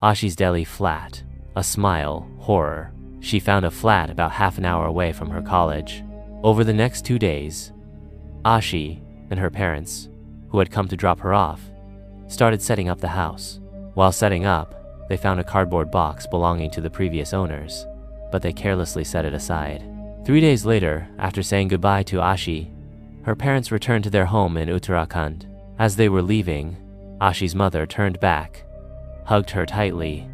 Aashi's deli flat. A smile, horror. She found a flat about half an hour away from her college. Over the next 2 days, Aashi and her parents, who had come to drop her off, started setting up the house. While setting up, they found a cardboard box belonging to the previous owners, but they carelessly set it aside. 3 days later, after saying goodbye to Aashi, her parents returned to their home in Uttarakhand. As they were leaving, Aashi's mother turned back, hugged her tightly,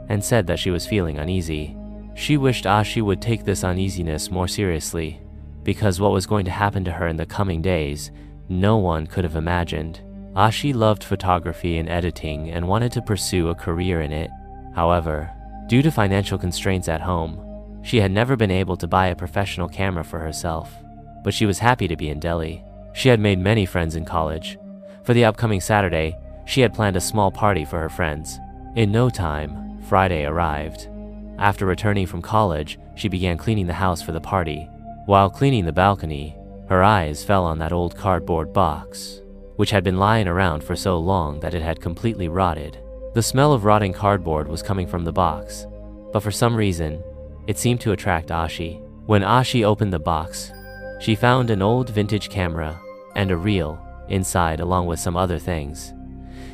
and said that she was feeling uneasy. She wished Aashi would take this uneasiness more seriously, because what was going to happen to her in the coming days, no one could have imagined. Aashi loved photography and editing and wanted to pursue a career in it. However, due to financial constraints at home, she had never been able to buy a professional camera for herself. But she was happy to be in Delhi. She had made many friends in college. For the upcoming Saturday, she had planned a small party for her friends. In no time, Friday arrived. After returning from college, she began cleaning the house for the party. While cleaning the balcony, her eyes fell on that old cardboard box, which had been lying around for so long that it had completely rotted. The smell of rotting cardboard was coming from the box, but for some reason, it seemed to attract Aashi. When Aashi opened the box, she found an old vintage camera and a reel inside along with some other things.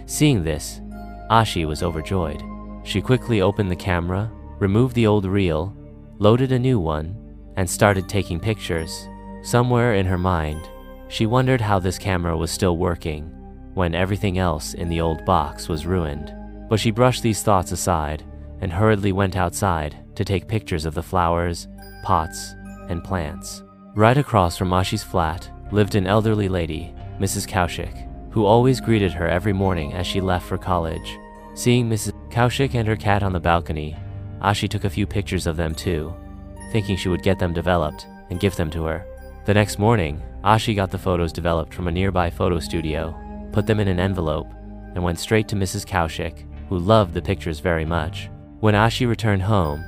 Seeing this, Aashi was overjoyed. She quickly opened the camera, removed the old reel, loaded a new one, and started taking pictures. Somewhere in her mind, she wondered how this camera was still working when everything else in the old box was ruined. But she brushed these thoughts aside and hurriedly went outside to take pictures of the flowers, pots, and plants. Right across from Aashi's flat lived an elderly lady, Mrs. Kaushik, who always greeted her every morning as she left for college. Seeing Mrs. Kaushik and her cat on the balcony, Aashi took a few pictures of them too, thinking she would get them developed and give them to her. The next morning, Aashi got the photos developed from a nearby photo studio, put them in an envelope, and went straight to Mrs. Kaushik, who loved the pictures very much. When Aashi returned home,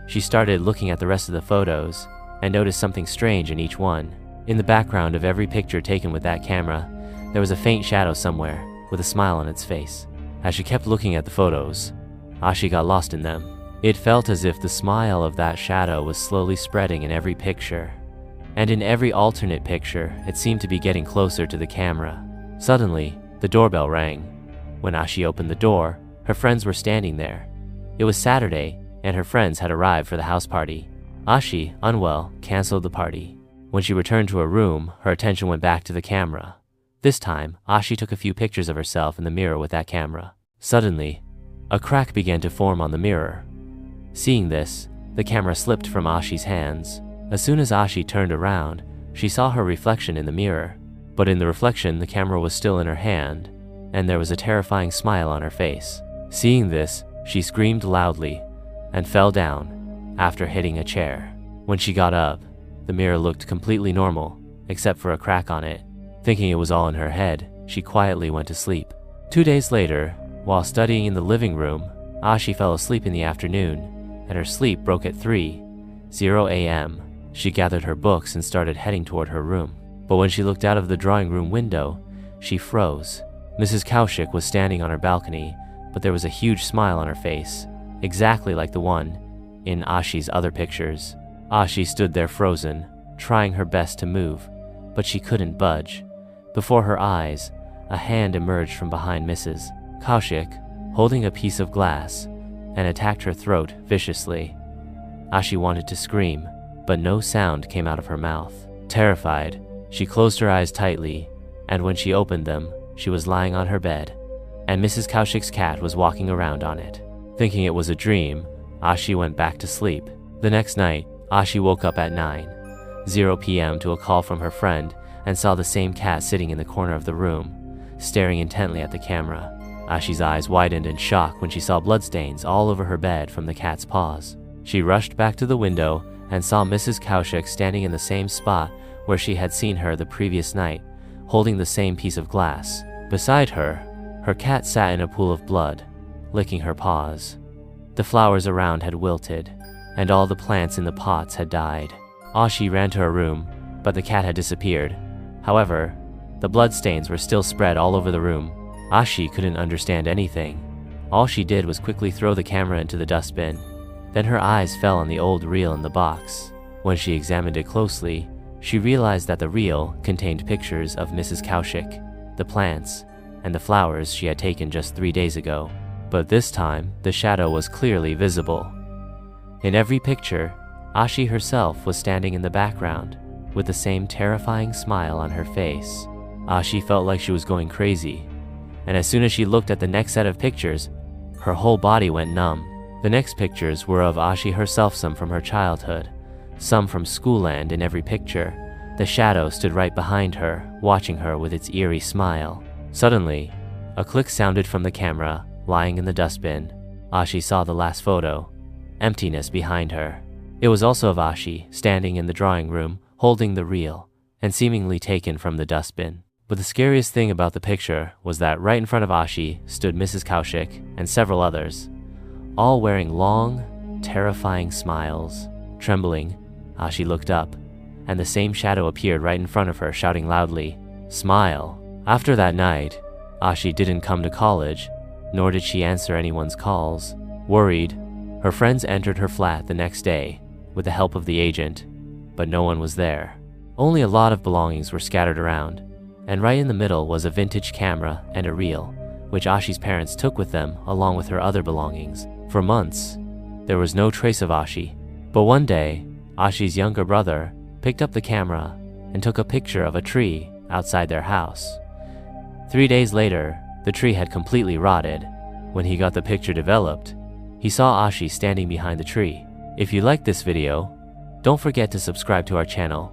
she started looking at the rest of the photos and noticed something strange in each one. In the background of every picture taken with that camera, there was a faint shadow somewhere with a smile on its face. As she kept looking at the photos, Aashi got lost in them. It felt as if the smile of that shadow was slowly spreading in every picture, and in every alternate picture, it seemed to be getting closer to the camera. Suddenly, the doorbell rang. When Aashi opened the door, her friends were standing there. It was Saturday, and her friends had arrived for the house party. Aashi, unwell, canceled the party. When she returned to her room, her attention went back to the camera. This time, Aashi took a few pictures of herself in the mirror with that camera. Suddenly, a crack began to form on the mirror. Seeing this, the camera slipped from Aashi's hands. As soon as Aashi turned around, she saw her reflection in the mirror. But in the reflection, the camera was still in her hand, and there was a terrifying smile on her face. Seeing this, she screamed loudly and fell down after hitting a chair. When she got up, the mirror looked completely normal, except for a crack on it. Thinking it was all in her head, she quietly went to sleep. 2 days later, while studying in the living room, Aashi fell asleep in the afternoon, and her sleep broke at 3:00 a.m. She gathered her books and started heading toward her room. But when she looked out of the drawing room window, she froze. Mrs. Kaushik was standing on her balcony, but there was a huge smile on her face, exactly like the one in Aashi's other pictures. Aashi stood there frozen, trying her best to move, but she couldn't budge. Before her eyes, a hand emerged from behind Mrs. Kaushik, holding a piece of glass, and attacked her throat viciously. Aashi wanted to scream, but no sound came out of her mouth. Terrified, she closed her eyes tightly, and when she opened them, she was lying on her bed, and Mrs. Kaushik's cat was walking around on it. Thinking it was a dream, Aashi went back to sleep. The next night, Aashi woke up at 9:00 p.m. to a call from her friend and saw the same cat sitting in the corner of the room, staring intently at the camera. Aashi's eyes widened in shock when she saw bloodstains all over her bed from the cat's paws. She rushed back to the window and saw Mrs. Kaushik standing in the same spot where she had seen her the previous night, holding the same piece of glass. Beside her, her cat sat in a pool of blood, licking her paws. The flowers around had wilted, and all the plants in the pots had died. Aashi ran to her room, but the cat had disappeared. However, the bloodstains were still spread all over the room. Aashi couldn't understand anything. All she did was quickly throw the camera into the dustbin. Then her eyes fell on the old reel in the box. When she examined it closely, she realized that the reel contained pictures of Mrs. Kaushik, the plants, and the flowers she had taken just 3 days ago. But this time, the shadow was clearly visible. In every picture, Aashi herself was standing in the background, with the same terrifying smile on her face. Aashi felt like she was going crazy, and as soon as she looked at the next set of pictures, her whole body went numb. The next pictures were of Aashi herself, some from her childhood, some from school, and in every picture, the shadow stood right behind her, watching her with its eerie smile. Suddenly, a click sounded from the camera, lying in the dustbin. Aashi saw the last photo, emptiness behind her. It was also of Aashi, standing in the drawing room, holding the reel, and seemingly taken from the dustbin. But the scariest thing about the picture was that right in front of Aashi stood Mrs. Kaushik and several others, all wearing long, terrifying smiles. Trembling, Aashi looked up, and the same shadow appeared right in front of her, shouting loudly, "Smile." After that night, Aashi didn't come to college, nor did she answer anyone's calls. Worried, her friends entered her flat the next day with the help of the agent, but no one was there. Only a lot of belongings were scattered around, and right in the middle was a vintage camera and a reel, which Aashi's parents took with them along with her other belongings. For months, there was no trace of Aashi, but one day, Aashi's younger brother picked up the camera and took a picture of a tree outside their house. 3 days later, the tree had completely rotted. When he got the picture developed, he saw Aashi standing behind the tree. If you liked this video, don't forget to subscribe to our channel